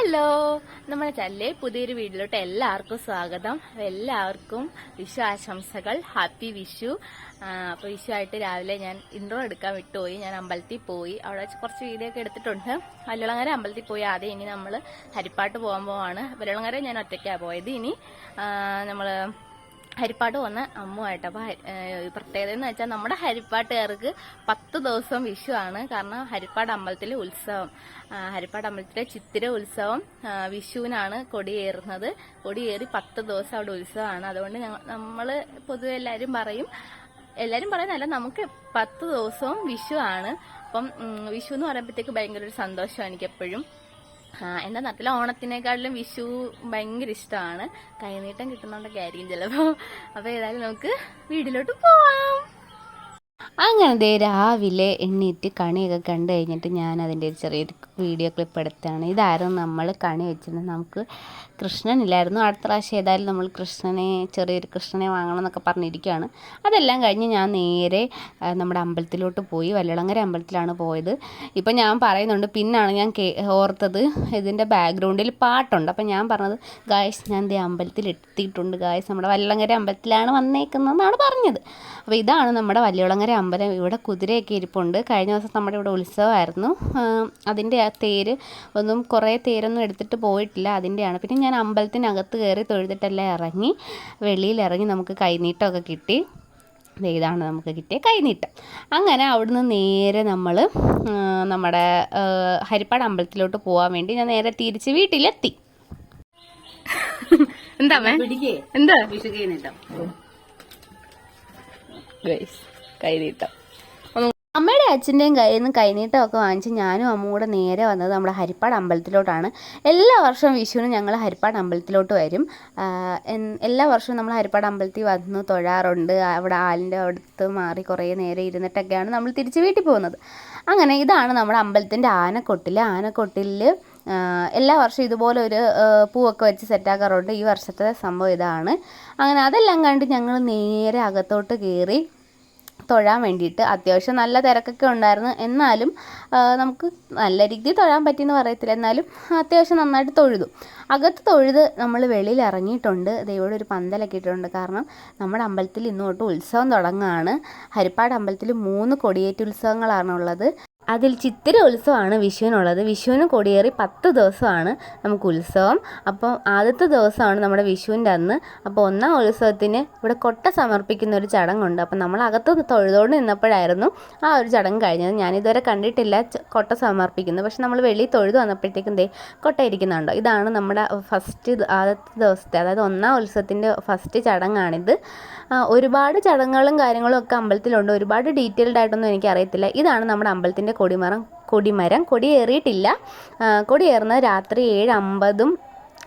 Hello, നമ്മുടെ ചാനലിലെ പുതിയൊരു വീഡിയോയിലോട്ട് എല്ലാവർക്കും സ്വാഗതം. എല്ലാവർക്കും വിഷു ആശംസകൾ. ഹാപ്പി വിഷു. അപ്പോൾ വിഷു ആയിട്ട് രാവിലെ ഞാൻ ഇൻട്രോ എടുക്കാൻ വിട്ടുപോയി. ഞാൻ അമ്പലത്തിൽ പോയി, അവിടെ കുറച്ച് വീഡിയോ ഒക്കെ എടുത്തിട്ടുണ്ട്. വല്ലുളങ്ങര അമ്പലത്തിൽ പോയി. ആദ്യം ഇനി നമ്മൾ ഹരിപ്പാട്ട് പോകാൻ പോവാണ്. വല്ലുളങ്ങര ഞാൻ ഒറ്റയ്ക്കാണ് പോയത്. ഇനി നമ്മൾ ഹരിപ്പാട്ട് വന്ന അമ്മുമായിട്ട്. അപ്പോൾ പ്രത്യേകത എന്ന് വെച്ചാൽ നമ്മുടെ ഹരിപ്പാട്ടുകാർക്ക് 10 ദിവസം വിഷു ആണ്. കാരണം ഹരിപ്പാട് അമ്പലത്തിലെ ഉത്സവം, ഹരിപ്പാട് അമ്പലത്തിലെ ചിത്തിര ഉത്സവം വിഷുവിനാണ് കൊടിയേറുന്നത്. കൊടിയേറി 10 ദിവസം അവിടെ ഉത്സവമാണ്. അതുകൊണ്ട് നമ്മൾ പൊതുവെ എല്ലാവരും പറയുന്നതല്ല, നമുക്ക് 10 ദിവസവും വിഷു ആണ്. അപ്പം വിഷു എന്ന് പറയുമ്പോഴത്തേക്ക് ഭയങ്കര ഒരു സന്തോഷമാണ് എനിക്കെപ്പോഴും. എൻ്റെ നാട്ടിൽ ഓണത്തിനേക്കാളിലും വിഷു ഭയങ്കര ഇഷ്ടമാണ്. കൈനീട്ടം കിട്ടുന്നതുകൊണ്ടൊക്കെ ആയിരിക്കും ചിലപ്പോൾ. അപ്പോൾ ഏതായാലും നമുക്ക് വീട്ടിലോട്ട് പോവാം. അങ്ങനെ രാവിലെ എണ്ണീറ്റ് കണിയൊക്കെ കണ്ടു കഴിഞ്ഞിട്ട് ഞാൻ അതിൻ്റെ ഒരു ചെറിയൊരു വീഡിയോ ക്ലിപ്പ് എടുത്താണ്. ഇതായിരുന്നു നമ്മൾ കണി വെച്ചിരുന്നത്. നമുക്ക് കൃഷ്ണനില്ലായിരുന്നു. അടുത്ത പ്രാവശ്യം ഏതായാലും നമ്മൾ ചെറിയൊരു കൃഷ്ണനെ വാങ്ങണം എന്നൊക്കെ പറഞ്ഞിരിക്കുകയാണ്. അതെല്ലാം കഴിഞ്ഞ് ഞാൻ നേരെ നമ്മുടെ അമ്പലത്തിലോട്ട് പോയി. വല്ലുളങ്ങര അമ്പലത്തിലാണ് പോയത്. ഇപ്പം ഞാൻ പറയുന്നുണ്ട്, പിന്നാണ് ഞാൻ ഓർത്തത് ഇതിൻ്റെ ബാക്ക്ഗ്രൗണ്ടിൽ പാട്ടുണ്ട്. അപ്പം ഞാൻ പറഞ്ഞത്, ഗായ്സ് ഞാൻ അമ്പലത്തിൽ എത്തിയിട്ടുണ്ട് ഗായ്സ്, നമ്മുടെ വല്ലുളങ്ങര അമ്പലത്തിലാണ് വന്നേക്കുന്നതെന്നാണ് പറഞ്ഞത്. അപ്പോൾ ഇതാണ് നമ്മുടെ വല്ലുളങ്ങര അമ്പലം. ഇവിടെ കുതിരയൊക്കെ ഇരിപ്പുണ്ട്. കഴിഞ്ഞ ദിവസം നമ്മുടെ ഇവിടെ ഉത്സവമായിരുന്നു. അതിൻ്റെ ആ കുറേ തേരൊന്നും എടുത്തിട്ട് പോയിട്ടില്ല, അതിൻ്റെയാണ്. പിന്നെ ഞാൻ അമ്പലത്തിനകത്ത് കയറി തൊഴുതിട്ടെല്ലാം ഇറങ്ങി. വെളിയിലിറങ്ങി നമുക്ക് കൈനീട്ടമൊക്കെ കിട്ടി. ഇതാണ് നമുക്ക് കിട്ടിയ കൈനീട്ടം. അങ്ങനെ അവിടുന്ന് നേരെ നമ്മൾ നമ്മുടെ ഹരിപ്പാട് അമ്പലത്തിലോട്ട് പോകാൻ വേണ്ടി ഞാൻ നേരെ തിരിച്ച് വീട്ടിലെത്തി. എന്താ കൈനീട്ടം അമ്മയുടെ അച്ഛൻ്റെയും കയ്യിൽ നിന്ന് കൈനീട്ടമൊക്കെ വാങ്ങിച്ച് ഞാനും അമ്മയും കൂടെ നേരെ വന്നത് നമ്മുടെ ഹരിപ്പാട് അമ്പലത്തിലോട്ടാണ്. എല്ലാ വർഷവും വിഷുവിന് ഞങ്ങൾ ഹരിപ്പാട് അമ്പലത്തിലോട്ട് വരും. എല്ലാ വർഷവും നമ്മൾ ഹരിപ്പാട് അമ്പലത്തിൽ വന്ന് തൊഴാറുണ്ട്. അവിടെ ആലിൻ്റെ അടുത്ത് മാറി കുറേ നേരം ഇരുന്നിട്ടൊക്കെയാണ് നമ്മൾ തിരിച്ച് വീട്ടിൽ പോകുന്നത്. അങ്ങനെ ഇതാണ് നമ്മുടെ അമ്പലത്തിൻ്റെ ആനക്കൊട്ടിൽ എല്ലാ വർഷവും ഇതുപോലെ ഒരു പൂവൊക്കെ വെച്ച് സെറ്റാക്കാറുണ്ട്. ഈ വർഷത്തെ സംഭവം ഇതാണ്. അങ്ങനെ അതെല്ലാം കണ്ട് ഞങ്ങൾ നേരെ അകത്തോട്ട് കയറി തൊഴാൻ വേണ്ടിയിട്ട്. അത്യാവശ്യം നല്ല തിരക്കൊക്കെ ഉണ്ടായിരുന്നു. എന്നാലും നമുക്ക് നല്ല രീതിയിൽ തൊഴാൻ പറ്റിയെന്ന് പറയത്തില്ല, എന്നാലും അത്യാവശ്യം നന്നായിട്ട് തൊഴുതു. അകത്ത് തൊഴുത് നമ്മൾ വെളിയിൽ ഇറങ്ങിയിട്ടുണ്ട്. ഇവിടെ ഒരു പന്തലൊക്കെ ഇട്ടിട്ടുണ്ട്. കാരണം നമ്മുടെ അമ്പലത്തിൽ ഇന്ന് തൊട്ട് ഉത്സവം തുടങ്ങുകയാണ്. ഹരിപ്പാട് അമ്പലത്തിൽ 3 കൊടിയേറ്റ് ഉത്സവങ്ങളാണുള്ളത്. അതിൽ ചിത്തിര ഉത്സവമാണ് വിഷുവിനുള്ളത്. വിഷുവിന് കൊടിയേറി 10 ദിവസമാണ് നമുക്ക് ഉത്സവം. അപ്പം ആദ്യത്തെ ദിവസമാണ് നമ്മുടെ വിഷുവിൻ്റെ അന്ന്. അപ്പോൾ 1ാം ഉത്സവത്തിന് ഇവിടെ കൊട്ട സമർപ്പിക്കുന്ന ഒരു ചടങ്ങുണ്ട്. അപ്പം നമ്മൾ അകത്ത് തൊഴുതുകൊണ്ട് നിന്നപ്പോഴായിരുന്നു ആ ഒരു ചടങ്ങ് കഴിഞ്ഞത്. ഞാനിതുവരെ കണ്ടിട്ടില്ല കൊട്ട സമർപ്പിക്കുന്നത്. പക്ഷെ നമ്മൾ വെളിയിൽ തൊഴുതു വന്നപ്പോഴത്തേക്കും കൊട്ട ഇരിക്കുന്നുണ്ടോ. ഇതാണ് നമ്മുടെ ആദ്യത്തെ ദിവസത്തെ, അതായത് 1ാം ഉത്സവത്തിൻ്റെ ഫസ്റ്റ് ചടങ്ങാണിത്. ഒരുപാട് ചടങ്ങുകളും കാര്യങ്ങളും ഒക്കെ അമ്പലത്തിലുണ്ട്. ഒരുപാട് ഡീറ്റെയിൽഡ് ആയിട്ടൊന്നും എനിക്കറിയത്തില്ല. ഇതാണ് നമ്മുടെ അമ്പലത്തിൻ്റെ കൊടിമരം. കൊടിയേറിയിട്ടില്ല. കൊടിയേറുന്നത് രാത്രി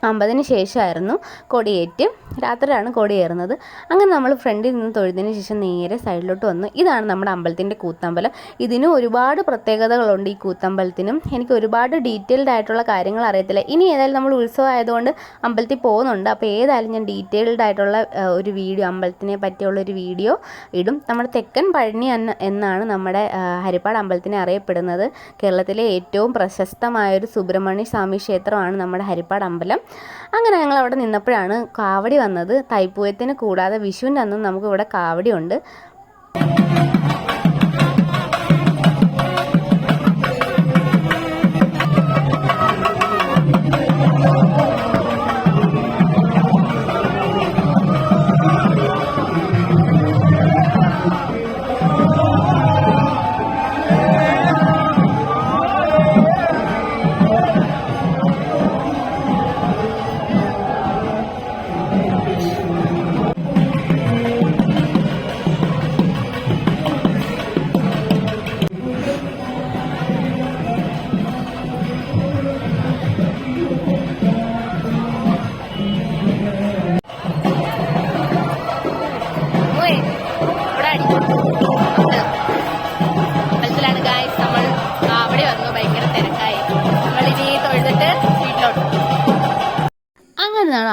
7:50 ശേഷമായിരുന്നു കൊടിയേറ്റ്. രാത്രിയാണ് കൊടിയേറുന്നത്. അങ്ങനെ നമ്മൾ ഫ്രണ്ടിൽ നിന്ന് തൊഴുതിന് ശേഷം നേരെ സൈഡിലോട്ട് വന്നു. ഇതാണ് നമ്മുടെ അമ്പലത്തിൻ്റെ കൂത്തമ്പലം. ഇതിനും ഒരുപാട് പ്രത്യേകതകളുണ്ട്. ഈ കൂത്തമ്പലത്തിനും എനിക്ക് ഒരുപാട് ഡീറ്റെയിൽഡ് ആയിട്ടുള്ള കാര്യങ്ങൾ അറിയത്തില്ല. ഇനി ഏതായാലും നമ്മൾ ഉത്സവം ആയതുകൊണ്ട് അമ്പലത്തിൽ പോകുന്നുണ്ട്. അപ്പോൾ ഏതായാലും ഞാൻ ഡീറ്റെയിൽഡ് ആയിട്ടുള്ള ഒരു വീഡിയോ, അമ്പലത്തിനെ പറ്റിയുള്ളൊരു വീഡിയോ ഇടും. നമ്മുടെ തെക്കൻ പഴനി എന്നാണ് നമ്മുടെ ഹരിപ്പാട് അമ്പലത്തിനെ അറിയപ്പെടുന്നത്. കേരളത്തിലെ ഏറ്റവും പ്രശസ്തമായൊരു സുബ്രഹ്മണ്യ സ്വാമി ക്ഷേത്രമാണ് നമ്മുടെ ഹരിപ്പാട് അമ്പലം. അങ്ങനെ ഞങ്ങൾ അവിടെ നിന്നപ്പോഴാണ് കാവടി വന്നത്. തൈപ്പൂയത്തിന് കൂടാതെ വിഷുവിൻ്റെ അന്നും നമുക്കിവിടെ കാവടി ഉണ്ട്.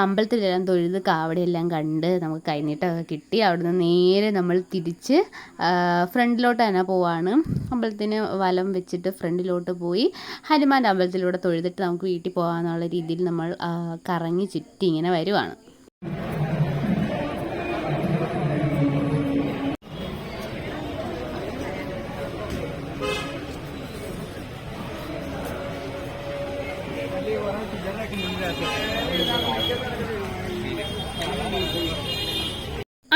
അമ്പലത്തിലെല്ലാം തൊഴുത് കാവടിയെല്ലാം കണ്ട് നമുക്ക് കൈനീട്ടമൊക്കെ കിട്ടി. അവിടുന്ന് നേരെ നമ്മൾ തിരിച്ച് ഫ്രണ്ടിലോട്ട് തന്നെ പോവാണ്. അമ്പലത്തിന് വലം വെച്ചിട്ട് ഫ്രണ്ടിലോട്ട് പോയി ഹനുമാൻ്റെ അമ്പലത്തിലൂടെ തൊഴുതിട്ട് നമുക്ക് വീട്ടിൽ പോകാമെന്നുള്ള രീതിയിൽ നമ്മൾ കറങ്ങി ചുറ്റി ഇങ്ങനെ വരുവാണ്.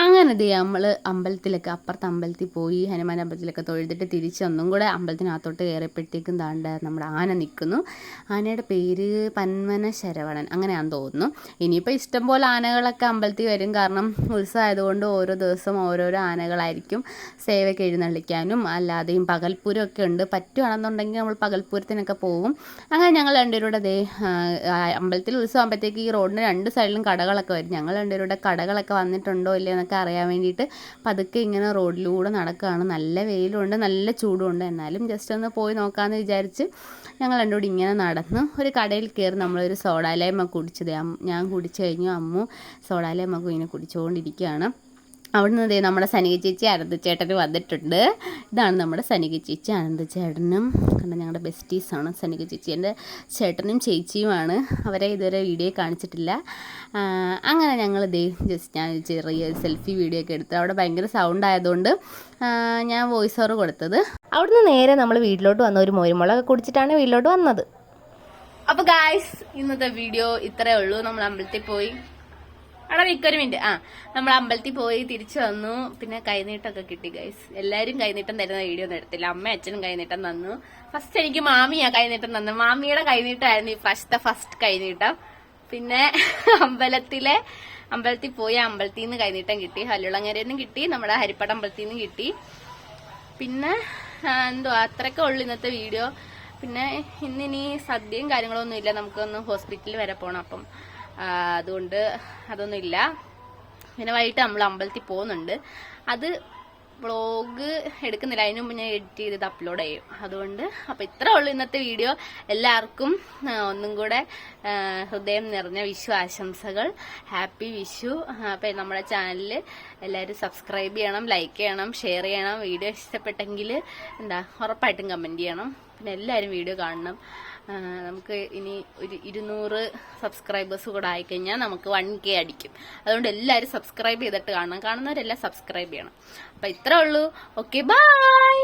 അങ്ങനെ നമ്മൾ അമ്പലത്തിലൊക്കെ അപ്പുറത്തെ അമ്പലത്തിൽ പോയി ഹനുമാൻ അമ്പലത്തിലൊക്കെ തൊഴുതിട്ട് തിരിച്ച് ഒന്നും കൂടെ അമ്പലത്തിനകത്തോട്ട് കയറിയപ്പോഴത്തേക്കും താണ്ട നമ്മുടെ ആന നിൽക്കുന്നു. ആനയുടെ പേര് പന്മന ശരവണൻ അങ്ങനെയാണെന്ന് തോന്നുന്നു. ഇനിയിപ്പോൾ ഇഷ്ടംപോലെ ആനകളൊക്കെ അമ്പലത്തിൽ വരും. കാരണം ഉത്സവമായതുകൊണ്ട് ഓരോ ദിവസം ഓരോരോ ആനകളായിരിക്കും സേവയ്ക്ക് എഴുന്നള്ളിക്കാനും അല്ലാതെയും പകൽപ്പൂരമൊക്കെ ഉണ്ട്. പറ്റുകയാണെന്നുണ്ടെങ്കിൽ നമ്മൾ പകൽപ്പൂരത്തിനൊക്കെ പോകും. അങ്ങനെ ഞങ്ങൾ രണ്ടുപേരുടെ അമ്പലത്തിൽ ഉത്സവം ആകുമ്പോഴത്തേക്ക് ഈ റോഡിന് രണ്ട് സൈഡിലും കടകളൊക്കെ വരും. ഞങ്ങൾ രണ്ടുപേരുടെ കടകളൊക്കെ വന്നിട്ടുണ്ടോ ഇല്ലയോ എന്നൊക്കെ അറിയാൻ വേണ്ടിയിട്ട് പതുക്കെ ഇങ്ങനെ റോഡിലൂടെ നടക്കുകയാണ്. നല്ല വെയിലുണ്ട്, നല്ല ചൂടുണ്ട്. എന്നാലും ജസ്റ്റ് ഒന്ന് പോയി നോക്കാമെന്ന് വിചാരിച്ച് ഞങ്ങൾ രണ്ടുകൂടി ഇങ്ങനെ നടന്ന് ഒരു കടയിൽ കയറി നമ്മളൊരു സോഡാലയമ കുടിച്ചത്. ഞാൻ കുടിച്ചു കഴിഞ്ഞു. അമ്മു സോഡാലയമൊക്കെ ഇങ്ങനെ കുടിച്ചുകൊണ്ടിരിക്കുകയാണ്. അവിടുന്ന് ദേ നമ്മുടെ സനിക ചേച്ചി അനന്തചേട്ടന് വന്നിട്ടുണ്ട്. ഇതാണ് നമ്മുടെ സനിക ചേച്ചി അനന്തചേട്ടനും കാരണം ഞങ്ങളുടെ ബെസ്റ്റീസാണ് സനിക ചേച്ചി. എൻ്റെ ചേട്ടനും ചേച്ചിയുമാണ്. അവരെ ഇതുവരെ വീഡിയോ കാണിച്ചിട്ടില്ല. അങ്ങനെ ഞങ്ങൾ ഞാൻ ചെറിയ സെൽഫി വീഡിയോ ഒക്കെ എടുത്ത് അവിടെ ഭയങ്കര സൗണ്ട് ആയതുകൊണ്ട് ഞാൻ വോയിസ് ഓവർ കൊടുത്തത്. അവിടുന്ന് നേരെ നമ്മൾ വീട്ടിലോട്ട് വന്ന ഒരു മോരുമുളക് കുടിച്ചിട്ടാണ് വീട്ടിലോട്ട് വന്നത്. അപ്പോൾ ഗായ്സ് ഇന്നത്തെ വീഡിയോ ഇത്രയേ ഉള്ളൂ. നമ്മൾ അമ്പലത്തിൽ പോയി അവിടെ മിക്കൊരു മിനിറ്റ് നമ്മൾ അമ്പലത്തിൽ പോയി തിരിച്ചു വന്നു. പിന്നെ കൈനീട്ടമൊക്കെ കിട്ടി ഗൈസ്. എല്ലാവരും കൈനീട്ടം തരുന്ന വീഡിയോ ഒന്നും എടുത്തില്ല. അമ്മ അച്ഛനും കൈനീട്ടം തന്നു. ഫസ്റ്റ് എനിക്ക് മാമിയാ കൈനീട്ടം തന്നു. മാമിയുടെ കൈനീട്ടമായിരുന്നു ഈ ഫസ്റ്റ് കൈനീട്ടം. പിന്നെ അമ്പലത്തിൽ പോയി അമ്പലത്തിൽ നിന്ന് കൈനീട്ടം കിട്ടി. ഹല്ലുളങ്ങരയിൽ നിന്നും കിട്ടി, നമ്മുടെ ഹരിപ്പാട് അമ്പലത്തിൽ നിന്നും കിട്ടി. പിന്നെ അത്രയൊക്കെ ഉള്ളു ഇന്നത്തെ വീഡിയോ. പിന്നെ ഇന്നിനി സദ്യയും കാര്യങ്ങളൊന്നും ഇല്ല. നമുക്കൊന്ന് ഹോസ്പിറ്റലിൽ വരെ പോകണം. അപ്പം അതുകൊണ്ട് അതൊന്നുമില്ല. പിന്നെ വൈകിട്ട് നമ്മൾ അമ്പലത്തിൽ പോകുന്നുണ്ട്. അത് വ്ളോഗ് എടുക്കുന്നില്ല, അതിന് മുമ്പ് ഞാൻ എഡിറ്റ് ചെയ്ത് അപ്ലോഡ് ചെയ്യും. അതുകൊണ്ട് അപ്പോൾ ഇത്രേ ഉള്ളൂ ഇന്നത്തെ വീഡിയോ. എല്ലാവർക്കും ഒന്നും കൂടെ ഹൃദയം നിറഞ്ഞ വിഷു ആശംസകൾ. ഹാപ്പി വിഷു. അപ്പം നമ്മുടെ ചാനലിൽ എല്ലാവരും സബ്സ്ക്രൈബ് ചെയ്യണം, ലൈക്ക് ചെയ്യണം, ഷെയർ ചെയ്യണം. വീഡിയോ ഇഷ്ടപ്പെട്ടെങ്കിൽ ഉറപ്പായിട്ടും കമൻറ്റ് ചെയ്യണം. പിന്നെ എല്ലാവരും വീഡിയോ കാണണം. നമുക്ക് ഇനി ഒരു 200 സബ്സ്ക്രൈബേഴ്സ് കൂടെ ആയിക്കഴിഞ്ഞാൽ നമുക്ക് 1K അടിക്കും. അതുകൊണ്ട് എല്ലാവരും സബ്സ്ക്രൈബ് ചെയ്തിട്ട് കാണുന്നവരെല്ലാം സബ്സ്ക്രൈബ് ചെയ്യണം. അപ്പം ഇത്രേ ഉള്ളൂ. Okay, by.